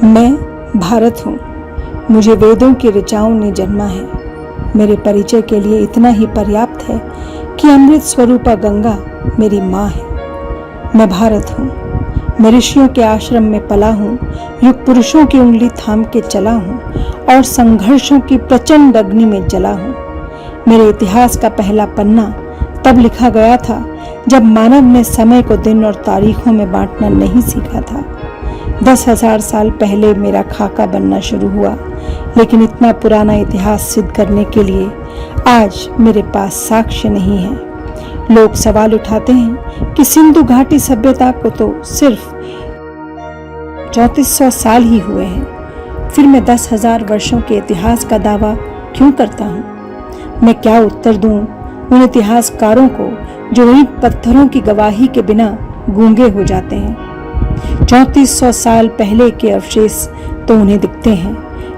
मैं भारत हूँ। मुझे वेदों की ऋचाओं ने जन्मा है। मेरे परिचय के लिए इतना ही पर्याप्त है कि अमृत स्वरूपा गंगा मेरी माँ है। मैं भारत हूँ। मैं ऋषियों के आश्रम में पला हूँ, युग पुरुषों की उंगली थाम के चला हूँ और संघर्षों की प्रचंड अग्नि में जला हूँ। मेरे इतिहास का पहला पन्ना तब लिखा गया था जब मानव ने समय को दिन और तारीखों में बांटना नहीं सीखा था। 10,000 साल पहले मेरा खाका बनना शुरू हुआ, लेकिन इतना पुराना इतिहास सिद्ध करने के लिए आज मेरे पास साक्ष्य नहीं है। लोग सवाल उठाते हैं कि सिंधु घाटी सभ्यता को तो सिर्फ 3400 साल ही हुए हैं, फिर मैं 10,000 वर्षों के इतिहास का दावा क्यों करता हूँ? मैं क्या उत्तर दूं उन इतिहासकारों को जो ईंट पत्थरों की गवाही के बिना गूंगे हो जाते हैं। 3400 साल पहले के अवशेष तो उन्हें दिखते हैं,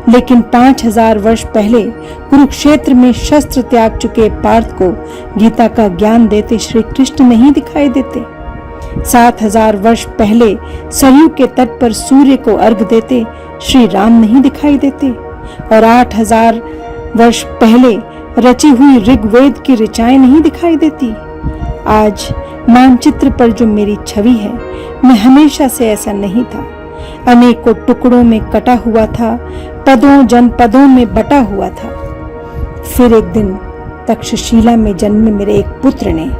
लेकिन 5000 वर्ष पहले कुरुक्षेत्र में शस्त्र त्याग चुके पार्थ को गीता का ज्ञान देते श्री कृष्ण नहीं दिखाई देते। 7000 वर्ष पहले सरयू के तट पर सूर्य को अर्घ देते श्री राम नहीं दिखाई देते, और 8000 वर्ष पहले रची हुई ऋग्वेद की ऋचाएं नहीं दिखाई देती। आज मानचित्र पर जो मेरी छवि है, मैं हमेशा से ऐसा नहीं था। अनेकों टुकड़ों में कटा हुआ था, पदों जनपदों में बटा हुआ था। फिर एक दिन तक्षशिला में जन्मे मेरे एक पुत्र ने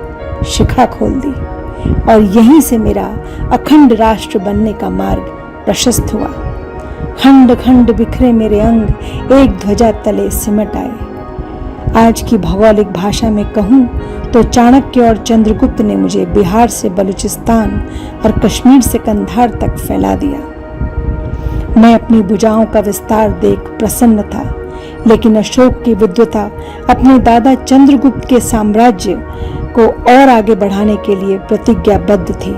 शिखा खोल दी और यहीं से मेरा अखंड राष्ट्र बनने का मार्ग प्रशस्त हुआ। खंड खंड बिखरे मेरे अंग एक ध्वजा तले सिमट आए। आज की भौगोलिक भाषा में कहूँ तो चाणक्य और चंद्रगुप्त ने मुझे बिहार से बलूचिस्तान और कश्मीर से कंधार तक फैला दिया। मैं अपनी भुजाओं का विस्तार देख प्रसन्न था, लेकिन अशोक की विद्वता अपने दादा चंद्रगुप्त के साम्राज्य को और आगे बढ़ाने के लिए प्रतिज्ञाबद्ध थी।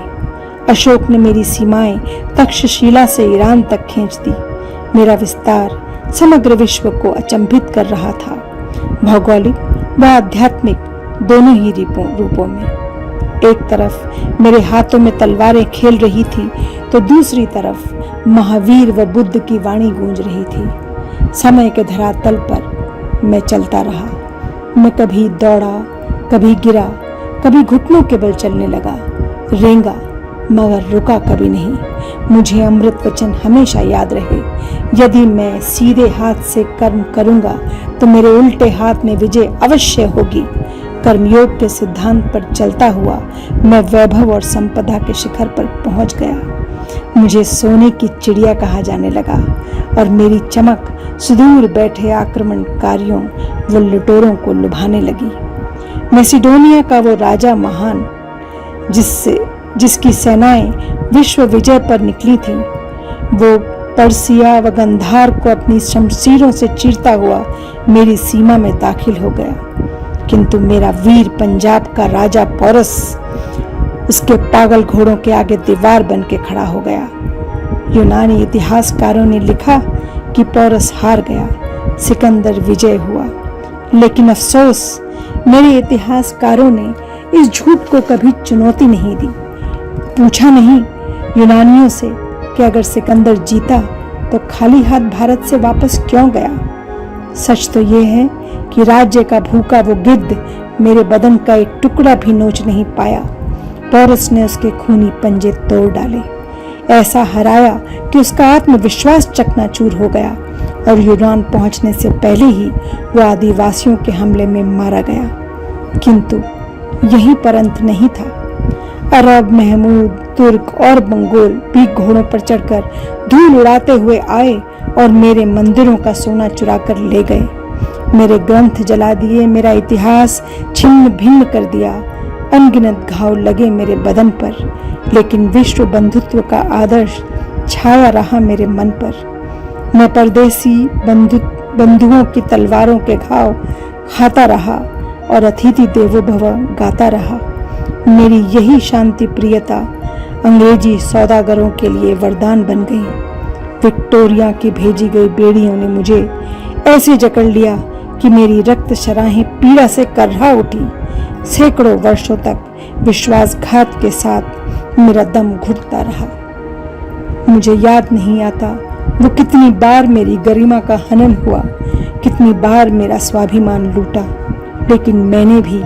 अशोक ने मेरी सीमाएं तक्षशिला से ईरान तक खींच दी। मेरा विस्तार समग्र विश्व को अचंभित कर रहा था, भौगोलिक व आध्यात्मिक दोनों ही रूपों में। एक तरफ मेरे हाथों में तलवारें खेल रही थी, तो दूसरी तरफ महावीर व बुद्ध की वाणी गूंज रही थी। समय के धरातल पर मैं चलता रहा। मैं कभी दौड़ा, कभी गिरा, कभी घुटनों के बल चलने लगा, रेंगा, मगर रुका कभी नहीं। मुझे अमृत वचन हमेशा याद रहे, यदि मैं सीधे हाथ से कर्म करूंगा तो मेरे उल्टे हाथ में विजय अवश्य होगी। कर्मयोग के सिद्धांत पर चलता हुआ मैं वैभव और संपदा के शिखर पर पहुंच गया। मुझे सोने की चिड़िया कहा जाने लगा और मेरी चमक सुदूर बैठे आक्रमणकारियों व लुटेरों को लुभाने लगी। मैसिडोनिया का वो राजा महान जिसकी सेनाएं विश्व विजय पर निकली थीं, वो पर्सिया व गंधार को अपनी शमशीरों से चीरता हुआ मेरी सीमा में दाखिल हो गया। किंतु मेरा वीर पंजाब का राजा पोरस उसके पागल घोड़ों के आगे दीवार बन के खड़ा हो गया। यूनानी इतिहासकारों ने लिखा कि पोरस हार गया, सिकंदर विजय हुआ, लेकिन अफसोस मेरे इतिहासकारों ने इस झूठ को कभी चुनौती नहीं दी। पूछा नहीं यूनानियों से कि अगर सिकंदर जीता तो खाली हाथ भारत से वापस क्यों गया। सच तो यह है कि राज्य का भूखा वो गिद्ध मेरे बदन का एक टुकड़ा भी नोच नहीं पाया। पोरस ने उसके खूनी पंजे तोड़ डाले, ऐसा हराया कि उसका आत्मविश्वास चकनाचूर हो गया और यूनान पहुंचने से पहले ही वो आदिवासियों के हमले में मारा गया। किंतु यहीं पर अंत नहीं था। अरब, महमूद, तुर्क और मंगोल भी घोड़ों पर चढ़कर धूल उड़ाते हुए आए और मेरे मंदिरों का सोना चुरा कर ले गए। मेरे ग्रंथ जला दिए, मेरा इतिहास छिन्न भिन्न कर दिया। अनगिनत घाव लगे मेरे बदन पर, लेकिन विश्व बंधुत्व का आदर्श छाया रहा मेरे मन पर। मैं परदेसी बंधुओं की तलवारों के घाव खाता रहा और अतिथि देवो भव गाता रहा। मेरी यही शांति प्रियता अंग्रेजी सौदागरों के लिए वरदान बन गई। विक्टोरिया की भेजी गई बेड़ियों ने मुझे ऐसे जकड़ लिया कि मेरी रक्त शराहें पीड़ा से कर्रा उठी। सैकड़ों वर्षों तक विश्वासघात के साथ मेरा दम घुटता रहा। मुझे याद नहीं आता वो कितनी बार मेरी गरिमा का हनन हुआ, कितनी बार मेरा स्वाभिमान लूटा, लेकिन मैंने भी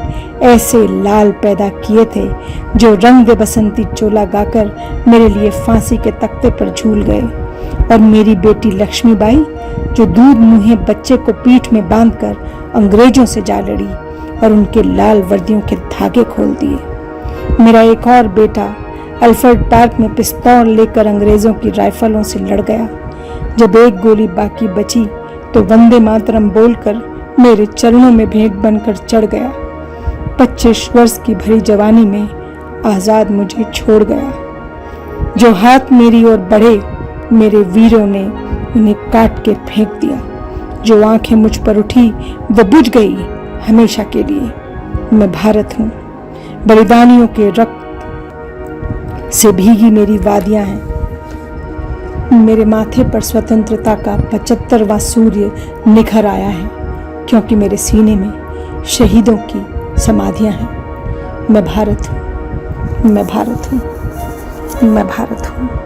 ऐसे लाल पैदा किए थे जो रंग दे बसंती चोला गाकर मेरे लिए फांसी के तख्ते पर झूल गए। और मेरी बेटी लक्ष्मीबाई जो दूध मुँहे बच्चे को पीठ में बांधकर अंग्रेजों से जा लड़ी और उनके लाल वर्दियों के धागे खोल दिए। मेरा एक और बेटा अल्फ्रेड पार्क में पिस्तौल लेकर अंग्रेजों की राइफलों से लड़ गया। जब एक गोली बाकी बची तो वंदे मातरम बोलकर मेरे चरणों में भेंट बनकर चढ़ गया। 25 वर्ष की भरी जवानी में आजाद मुझे छोड़ गया। जो हाथ मेरी ओर बढ़े मेरे वीरों ने उन्हें काट के फेंक दिया। जो आंखें मुझ पर उठी वो बुझ गई हमेशा के लिए। मैं भारत हूँ, बलिदानियों के रक्त से भीगी मेरी वादियां हैं। मेरे माथे पर स्वतंत्रता का 75वां सूर्य निखर आया है, क्योंकि मेरे सीने में शहीदों की समाधियां हैं। मैं भारत हूँ, मैं भारत हूँ, मैं भारत हूँ।